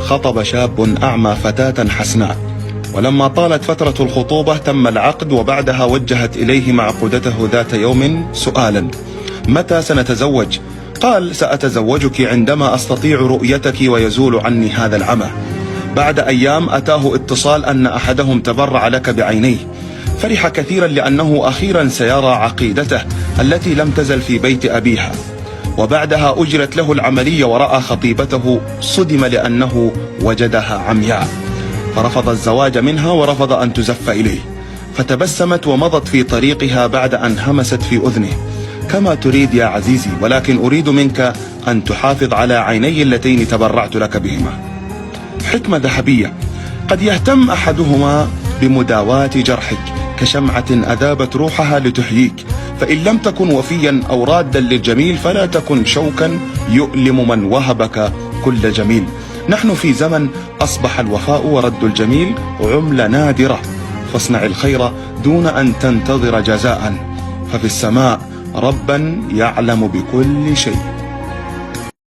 خطب شاب أعمى فتاة حسناء، ولما طالت فترة الخطوبة تم العقد، وبعدها وجهت إليه معقودته ذات يوم سؤالا: متى سنتزوج؟ قال: سأتزوجك عندما أستطيع رؤيتك ويزول عني هذا العمى. بعد أيام أتاه اتصال أن أحدهم تبرع لك بعينيه، فرح كثيرا لأنه أخيرا سيرى عقيدته التي لم تزل في بيت أبيها. وبعدها أجرت له العملية ورأى خطيبته صدم لأنه وجدها عمياء، فرفض الزواج منها ورفض أن تزف إليه، فتبسمت ومضت في طريقها بعد أن همست في أذنه: كما تريد يا عزيزي، ولكن أريد منك أن تحافظ على عيني اللتين تبرعت لك بهما. حكمة ذهبية: قد يهتم أحدهما بمداواة جرحك كشمعة أذابت روحها لتحييك، فإن لم تكن وفيا أو رادا للجميل فلا تكن شوكا يؤلم من وهبك كل جميل. نحن في زمن أصبح الوفاء ورد الجميل عملة نادرة، فاصنع الخير دون أن تنتظر جزاء، ففي السماء ربا يعلم بكل شيء.